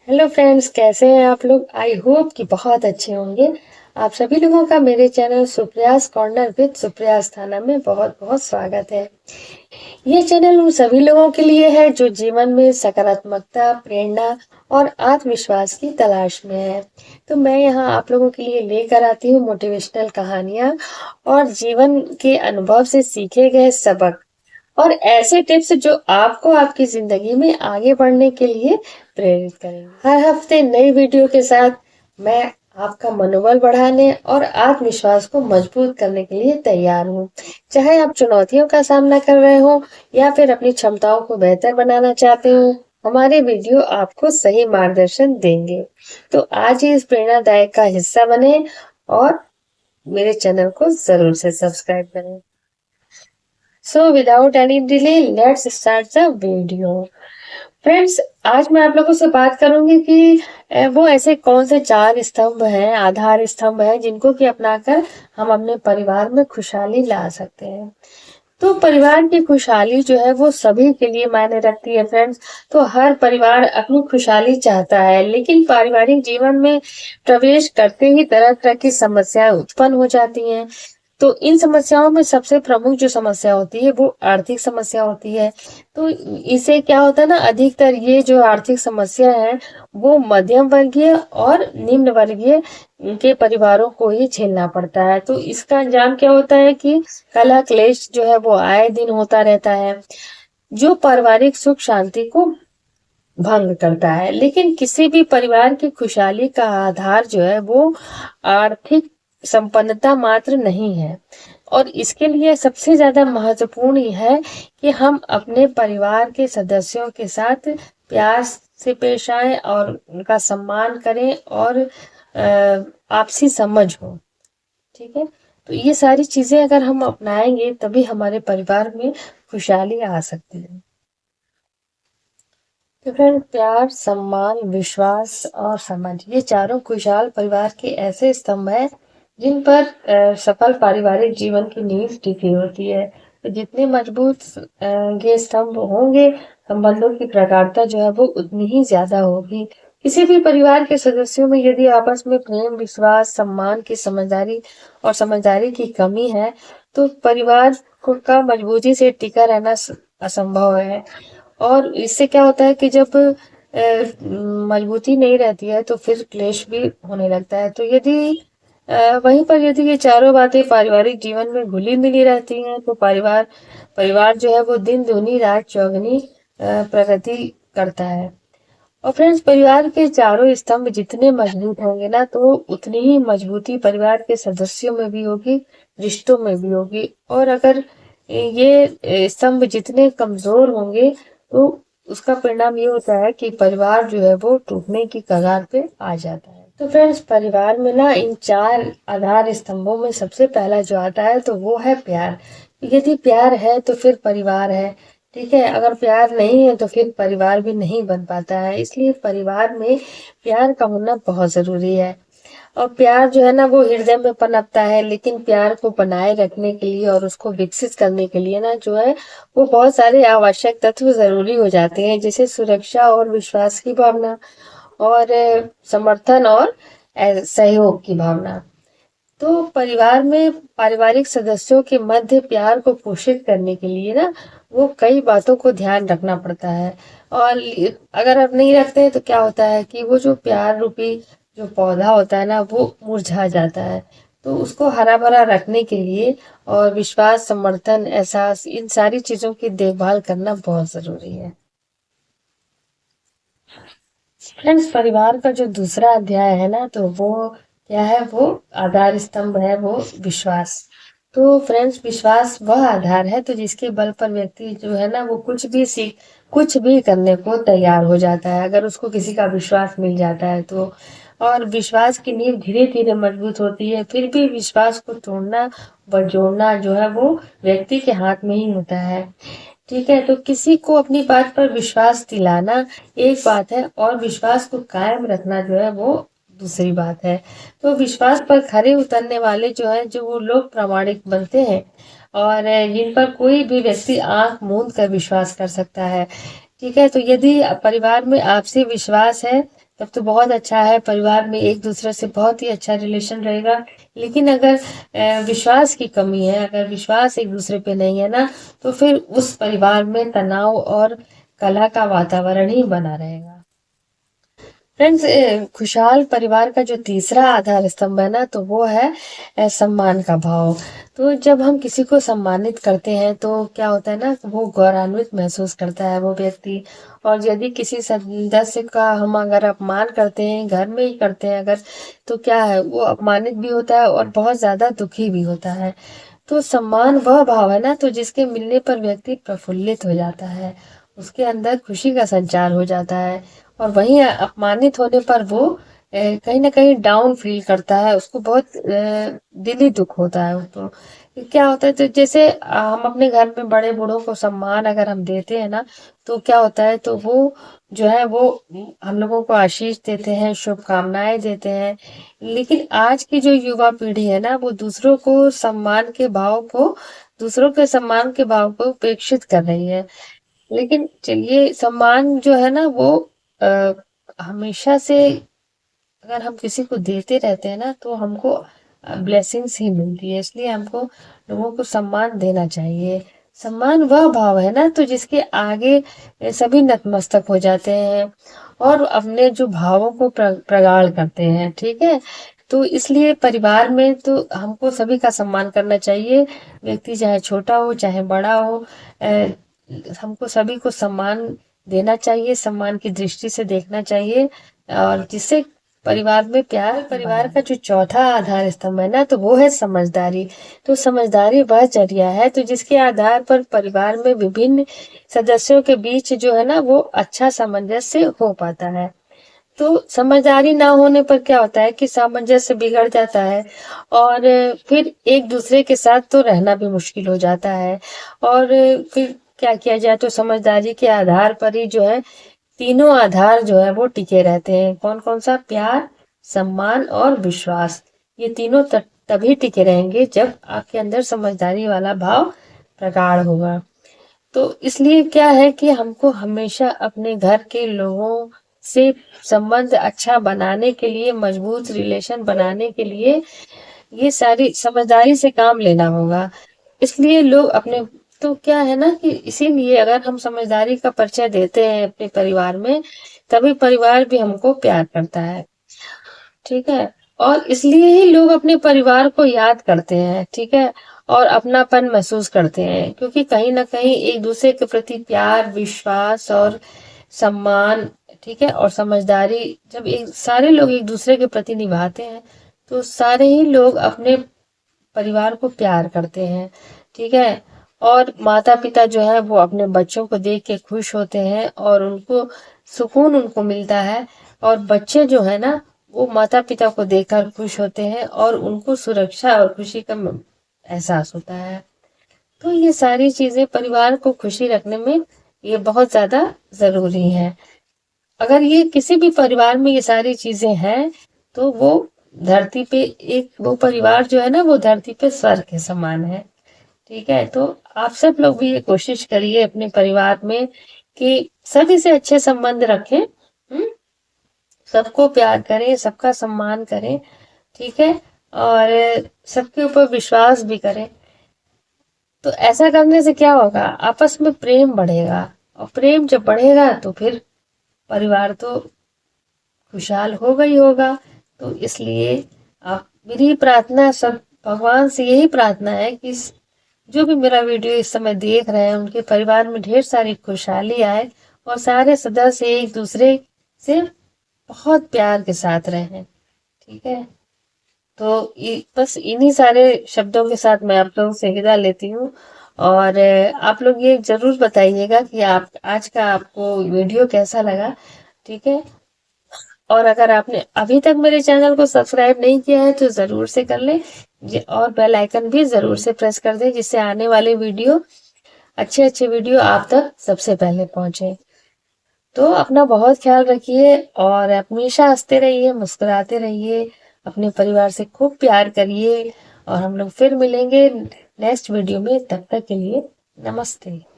Hello friends, कैसे हैं आप लोग। आई होप कि बहुत अच्छे होंगे। आप सभी लोगों का मेरे चैनल सुप्रियास कॉर्नर विद सुप्रियास थाना में बहुत बहुत स्वागत है। ये चैनल उन सभी लोगों के लिए है जो जीवन में सकारात्मकता, प्रेरणा और आत्मविश्वास की तलाश में है। तो मैं यहाँ आप लोगों के लिए लेकर आती हूँ मोटिवेशनल कहानियाँ और जीवन के अनुभव से सीखे गए सबक और ऐसे टिप्स जो आपको आपकी जिंदगी में आगे बढ़ने के लिए प्रेरित करेंगे। हर हफ्ते नई वीडियो के साथ मैं आपका मनोबल बढ़ाने और आत्मविश्वास को मजबूत करने के लिए तैयार हूँ। चाहे आप चुनौतियों का सामना कर रहे हो या फिर अपनी क्षमताओं को बेहतर बनाना चाहते हो, हमारे वीडियो आपको सही मार्गदर्शन देंगे। तो आज ही इस प्रेरणादायक का हिस्सा बने और मेरे चैनल को जरूर से सब्सक्राइब करें। So without any delay, let's start the video. Friends, आज मैं आप लोगों से बात करूंगी कि वो ऐसे कौन से चार स्तंभ हैं, आधार स्तंभ हैं, जिनको कि अपनाकर हम अपने परिवार में खुशहाली ला सकते हैं। तो परिवार की खुशहाली जो है वो सभी के लिए मायने रखती है फ्रेंड्स। तो हर परिवार अपनी खुशहाली चाहता है, लेकिन पारिवारिक जीवन में प्रवेश करते ही तरह तरह की समस्याएं उत्पन्न हो जाती हैं। तो इन समस्याओं में सबसे प्रमुख जो समस्या होती है वो आर्थिक समस्या होती है। तो इससे क्या होता है ना, अधिकतर ये जो आर्थिक समस्या है वो मध्यम वर्गीय और निम्न वर्गीय के परिवारों को ही झेलना पड़ता है। तो इसका अंजाम क्या होता है कि कलह क्लेश जो है वो आए दिन होता रहता है, जो पारिवारिक सुख शांति को भंग करता है। लेकिन किसी भी परिवार की खुशहाली का आधार जो है वो आर्थिक संपन्नता मात्र नहीं है, और इसके लिए सबसे ज्यादा महत्वपूर्ण यह है कि हम अपने परिवार के सदस्यों के साथ प्यार से पेश आए और उनका सम्मान करें और आपसी समझ हो। ठीक है, तो ये सारी चीजें अगर हम अपनाएंगे तभी हमारे परिवार में खुशहाली आ सकती है। तो फ्रेंड, प्यार, सम्मान, विश्वास और समझ, ये चारों खुशहाल परिवार के ऐसे स्तंभ हैं जिन पर सफल पारिवारिक जीवन की नींव टिकी होती है। तो जितने मजबूत ये स्तंभ होंगे, संबंधों की प्रगाढ़ता जो है वो उतनी ही ज्यादा होगी। किसी भी परिवार के सदस्यों में यदि आपस में प्रेम, विश्वास, सम्मान की समझदारी की कमी है, तो परिवार का मजबूती से टिका रहना असंभव है। और इससे क्या होता है कि जब मजबूती नहीं रहती है तो फिर क्लेश भी होने लगता है। तो यदि वहीं पर यदि ये चारों बातें पारिवारिक जीवन में घुली मिली रहती हैं तो परिवार परिवार जो है वो दिन दूनी रात चौगुनी प्रगति करता है। और फ्रेंड्स, परिवार के चारों स्तंभ जितने मजबूत होंगे ना, तो उतनी ही मजबूती परिवार के सदस्यों में भी होगी, रिश्तों में भी होगी। और अगर ये स्तंभ जितने कमजोर होंगे तो उसका परिणाम ये होता है कि परिवार जो है वो टूटने की कगार पे आ जाता है। तो फ्रेंड्स, परिवार में ना इन चार आधार स्तंभों में सबसे पहला जो आता है तो वो है प्यार। यदि प्यार है तो फिर परिवार है। ठीक है, अगर प्यार नहीं है तो फिर परिवार भी नहीं बन पाता है। इसलिए परिवार में प्यार का होना बहुत जरूरी है। और प्यार जो है ना वो हृदय में पनपता है, लेकिन प्यार को बनाए रखने के लिए और उसको विकसित करने के लिए ना जो है वो बहुत सारे आवश्यक तत्व जरूरी हो जाते हैं, जैसे सुरक्षा और विश्वास की भावना और समर्थन और सहयोग की भावना। तो परिवार में पारिवारिक सदस्यों के मध्य प्यार को पोषित करने के लिए ना वो कई बातों को ध्यान रखना पड़ता है। और अगर आप नहीं रखते हैं तो क्या होता है कि वो जो प्यार रूपी जो पौधा होता है ना वो मुरझा जाता है। तो उसको हरा भरा रखने के लिए और विश्वास, समर्थन, एहसास, इन सारी चीजों की देखभाल करना बहुत जरूरी है। फ्रेंड्स, परिवार का जो दूसरा अध्याय है ना तो वो क्या है, वो आधार स्तंभ है वो विश्वास। तो फ्रेंड्स, विश्वास वह आधार है तो जिसके बल पर व्यक्ति जो है ना वो कुछ भी करने को तैयार हो जाता है, अगर उसको किसी का विश्वास मिल जाता है तो। और विश्वास की नींव धीरे धीरे मजबूत होती है, फिर भी विश्वास को तोड़ना व जोड़ना जो है वो व्यक्ति के हाथ में ही होता है। ठीक है, तो किसी को अपनी बात पर विश्वास दिलाना एक बात है और विश्वास को कायम रखना जो है वो दूसरी बात है। तो विश्वास पर खरे उतरने वाले जो है जो वो लोग प्रामाणिक बनते हैं और जिन पर कोई भी व्यक्ति आंख मूंद कर विश्वास कर सकता है। ठीक है, तो यदि परिवार में आपसी विश्वास है तब तो बहुत अच्छा है, परिवार में एक दूसरे से बहुत ही अच्छा रिलेशन रहेगा। लेकिन अगर विश्वास की कमी है, अगर विश्वास एक दूसरे पे नहीं है ना, तो फिर उस परिवार में तनाव और कलह का वातावरण ही बना रहेगा। फ्रेंड्स, खुशहाल परिवार का जो तीसरा आधार स्तंभ है ना, तो वो है सम्मान का भाव। तो जब हम किसी को सम्मानित करते हैं तो क्या होता है ना, वो गौरवान्वित महसूस करता है वो व्यक्ति। और यदि किसी सदस्य का हम अगर अपमान करते हैं, घर में ही करते हैं अगर, तो क्या है, वो अपमानित भी होता है और बहुत ज्यादा दुखी भी होता है। तो सम्मान वह भाव है ना, तो जिसके मिलने पर व्यक्ति प्रफुल्लित हो जाता है, उसके अंदर खुशी का संचार हो जाता है। और वहीं अपमानित होने पर वो कहीं ना कहीं डाउन फील करता है, उसको बहुत दिली दुख होता है। तो क्या होता है, तो जैसे हम अपने घर में बड़े बूढ़ों को सम्मान अगर हम देते हैं ना, तो क्या होता है, तो वो जो है वो हम लोगों को आशीष देते हैं, शुभकामनाएं देते हैं। लेकिन आज की जो युवा पीढ़ी है ना, वो दूसरों के सम्मान के भाव को उपेक्षित कर रही है। लेकिन चलिए, सम्मान जो है ना वो आ, हमेशा से अगर हम किसी को देते रहते हैं ना, तो हमको ब्लेसिंग्स ही मिलती है। इसलिए हमको लोगों को सम्मान देना चाहिए। सम्मान वह भाव है ना, तो जिसके आगे सभी नतमस्तक हो जाते हैं और अपने जो भावों को प्रगाढ़ करते हैं। ठीक है, तो इसलिए परिवार में तो हमको सभी का सम्मान करना चाहिए। व्यक्ति चाहे छोटा हो चाहे बड़ा हो, हमको सभी को सम्मान देना चाहिए, सम्मान की दृष्टि से देखना चाहिए। और जिससे परिवार में प्यार, परिवार का जो चौथा आधार स्तंभ है ना, तो वो है समझदारी। तो समझदारी वह जरिया है तो जिसके आधार पर परिवार में विभिन्न सदस्यों के बीच जो है ना वो अच्छा सामंजस्य हो पाता है। तो समझदारी ना होने पर क्या होता है कि सामंजस्य बिगड़ जाता है और फिर एक दूसरे के साथ तो रहना भी मुश्किल हो जाता है। और फिर क्या किया जाए, तो समझदारी के आधार पर ही जो है तीनों आधार जो है वो टिके रहते हैं। कौन कौन सा? प्यार, सम्मान और विश्वास। ये तीनों तभी टिके रहेंगे जब आपके अंदर समझदारी वाला भाव प्रगाढ़ होगा। तो इसलिए क्या है कि हमको हमेशा अपने घर के लोगों से संबंध अच्छा बनाने के लिए, मजबूत रिलेशन बनाने के लिए ये सारी समझदारी से काम लेना होगा। इसलिए लोग अपने, तो क्या है ना कि इसीलिए अगर हम समझदारी का परिचय देते हैं अपने परिवार में, तभी परिवार भी हमको प्यार करता है। ठीक है, और इसलिए ही लोग अपने परिवार को याद करते हैं। ठीक है, और अपनापन महसूस करते हैं, क्योंकि कहीं ना कहीं एक दूसरे के प्रति प्यार, विश्वास और सम्मान, ठीक है, और समझदारी जब एक सारे लोग एक दूसरे के प्रति निभाते हैं, तो सारे ही लोग अपने परिवार को प्यार करते हैं। ठीक है, और माता पिता जो है वो अपने बच्चों को देख के खुश होते हैं और उनको सुकून उनको मिलता है। और बच्चे जो है ना वो माता पिता को देखकर खुश होते हैं और उनको सुरक्षा और खुशी का एहसास होता है। तो ये सारी चीजें परिवार को खुशी रखने में ये बहुत ज्यादा जरूरी है। अगर ये किसी भी परिवार में ये सारी चीजें हैं, तो वो धरती पे एक वो परिवार जो है ना वो धरती पे स्वर्ग के समान है। ठीक है, तो आप सब लोग भी ये कोशिश करिए अपने परिवार में कि सभी से अच्छे संबंध रखें। सबको प्यार करें, सबका सम्मान करें। ठीक है, और सबके ऊपर विश्वास भी करें। तो ऐसा करने से क्या होगा, आपस में प्रेम बढ़ेगा, और प्रेम जब बढ़ेगा तो फिर परिवार तो खुशहाल होगा ही होगा। तो इसलिए आप, मेरी प्रार्थना सब भगवान से यही प्रार्थना है कि जो भी मेरा वीडियो इस समय देख रहे हैं उनके परिवार में ढेर सारी खुशहाली आए और सारे सदस्य एक दूसरे से बहुत प्यार के साथ रहें। ठीक है, तो बस इन्हीं सारे शब्दों के साथ मैं आप लोगों से विदा लेती हूँ। और आप लोग ये जरूर बताइएगा कि आप आज का आपको वीडियो कैसा लगा। ठीक है, और अगर आपने अभी तक मेरे चैनल को सब्सक्राइब नहीं किया है तो जरूर से कर ले, और बेल आइकन भी जरूर से प्रेस कर दे, जिससे आने वाले वीडियो, अच्छे अच्छे वीडियो आप तक सबसे पहले पहुंचे। तो अपना बहुत ख्याल रखिए और हमेशा हंसते रहिए, मुस्कुराते रहिए, अपने परिवार से खूब प्यार करिए। और हम लोग फिर मिलेंगे नेक्स्ट वीडियो में, तब तक के लिए नमस्ते।